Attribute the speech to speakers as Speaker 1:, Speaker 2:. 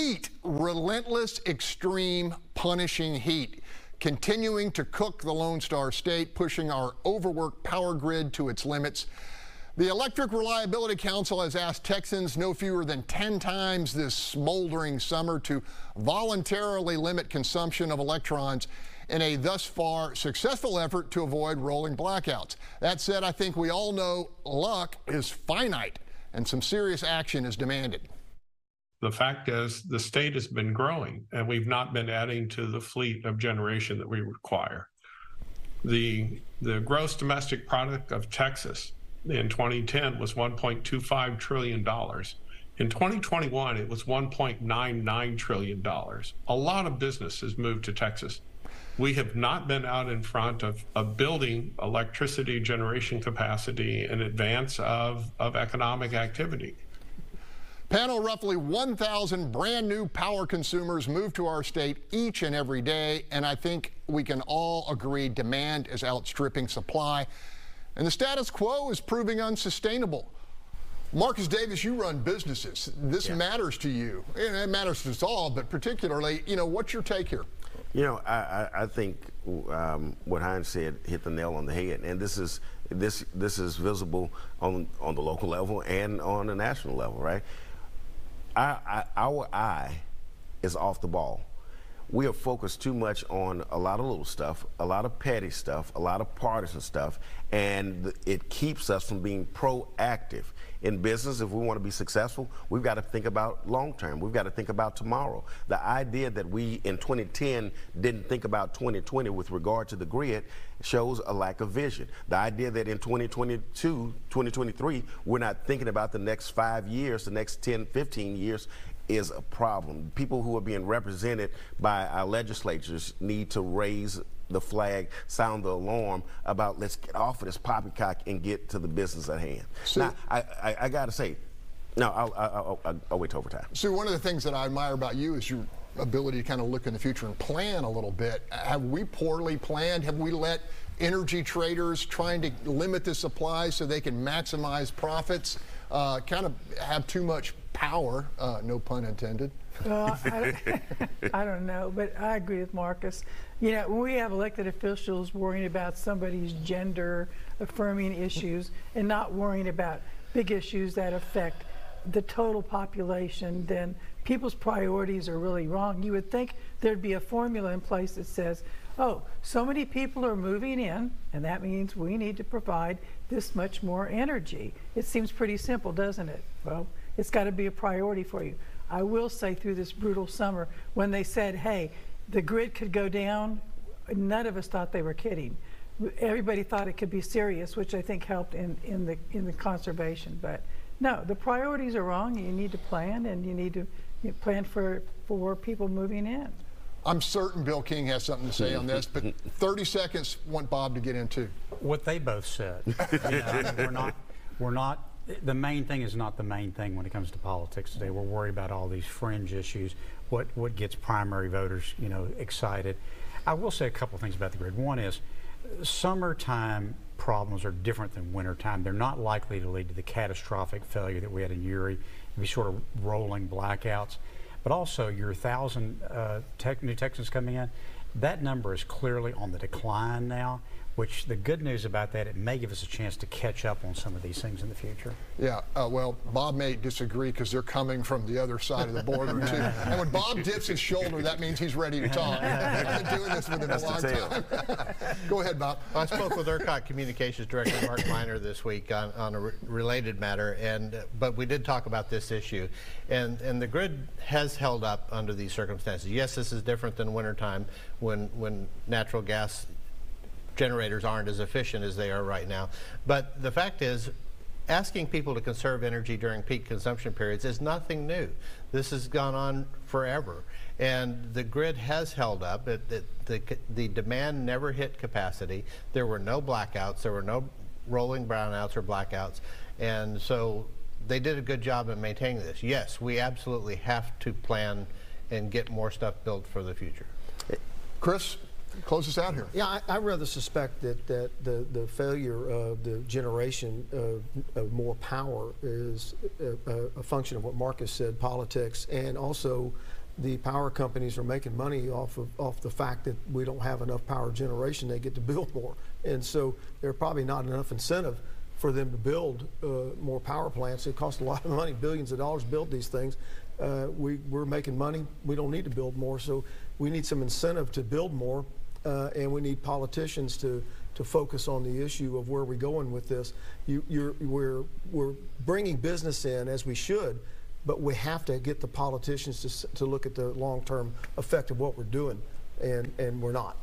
Speaker 1: Heat, relentless, extreme, punishing heat, continuing to cook the Lone Star State, pushing our overworked power grid to its limits. The Electric Reliability Council has asked Texans no fewer than 10 times this smoldering summer to voluntarily limit consumption of electrons in a thus far successful effort to avoid rolling blackouts. That said, I think we all know luck is finite and some serious action is demanded.
Speaker 2: The fact is the state has been growing and we've not been adding to the fleet of generation that we require. The gross domestic product of Texas in 2010 was $1.25 trillion. In 2021, it was $1.99 trillion. A lot of business has moved to Texas. We have not been out in front of building electricity generation capacity in advance of economic activity.
Speaker 1: Panel, roughly 1,000 brand new power consumers move to our state each and every day, and I think we can all agree demand is outstripping supply, and the status quo is proving unsustainable. Marcus Davis, you run businesses. This matters to you, and it matters to us all, but particularly, what's your take here?
Speaker 3: I think what Heinz said hit the nail on the head, and this is visible on the local level and on the national level, right? Our eye is off the ball. We are focused too much on a lot of little stuff, a lot of petty stuff, a lot of partisan stuff, and it keeps us from being proactive. In business, if we want to be successful, we've got to think about long term. We've got to think about tomorrow. The idea that we in 2010 didn't think about 2020 with regard to the grid shows a lack of vision. The idea that in 2022, 2023, we're not thinking about the next 5 years, the next 10, 15 years is a problem. People who are being represented by our legislatures need to raise the flag, sound the alarm about let's get off of this poppycock and get to the business at hand. So, now, I got to say, no, I'll wait till overtime.
Speaker 1: So one of the things that I admire about you is your ability to kind of look in the future and plan a little bit. Have we poorly planned? Have we let energy traders trying to limit the supply so they can maximize profits kind of have too much power, no pun intended?
Speaker 4: Well, I don't know, but I agree with Marcus. When we have elected officials worrying about somebody's gender affirming issues and not worrying about big issues that affect the total population, then people's priorities are really wrong. You would think there'd be a formula in place that says, oh, so many people are moving in, and that means we need to provide this much more energy. It seems pretty simple, doesn't it? Well, it's got to be a priority for you. I will say through this brutal summer, when they said, hey, the grid could go down, none of us thought they were kidding. Everybody thought it could be serious, which I think helped in the conservation. But no, the priorities are wrong. You need to plan, and you need to plan for people moving in.
Speaker 1: I'm certain Bill King has something to say on this, but 30 seconds, want Bob to get into.
Speaker 5: What they both said. We're not, the main thing is not the main thing when it comes to politics today. We're worried about all these fringe issues, what gets primary voters, excited. I will say a couple things about the grid. One is summertime problems are different than wintertime. They're not likely to lead to the catastrophic failure that we had in Uri, be sort of rolling blackouts. But also your 1,000 new Texans coming in, that number is clearly on the decline now, which the good news about that, it may give us a chance to catch up on some of these things in the future.
Speaker 1: Yeah, well, Bob may disagree because they're coming from the other side of the border too. And when Bob dips his shoulder, that means he's ready to talk. I've been doing this with him a long time. Go ahead, Bob.
Speaker 6: I spoke with ERCOT Communications Director Mark Miner this week on a related matter, but we did talk about this issue. And the grid has held up under these circumstances. Yes, this is different than wintertime when natural gas generators aren't as efficient as they are right now. But the fact is, asking people to conserve energy during peak consumption periods is nothing new. This has gone on forever. And the grid has held up. The demand never hit capacity. There were no blackouts. There were no rolling brownouts or blackouts. And so they did a good job in maintaining this. Yes, we absolutely have to plan and get more stuff built for the future.
Speaker 1: Chris? close us out here.
Speaker 7: Yeah, I rather suspect that the failure of the generation of more power is a function of what Marcus said, politics, and also the power companies are making money off the fact that we don't have enough power generation. They get to build more, and so there's probably not enough incentive for them to build more power plants. It costs a lot of money, billions of dollars to build these things. We're making money. We don't need to build more, so we need some incentive to build more, and we need politicians to focus on the issue of where we're going with this. We're bringing business in, as we should, but we have to get the politicians to look at the long-term effect of what we're doing, and we're not.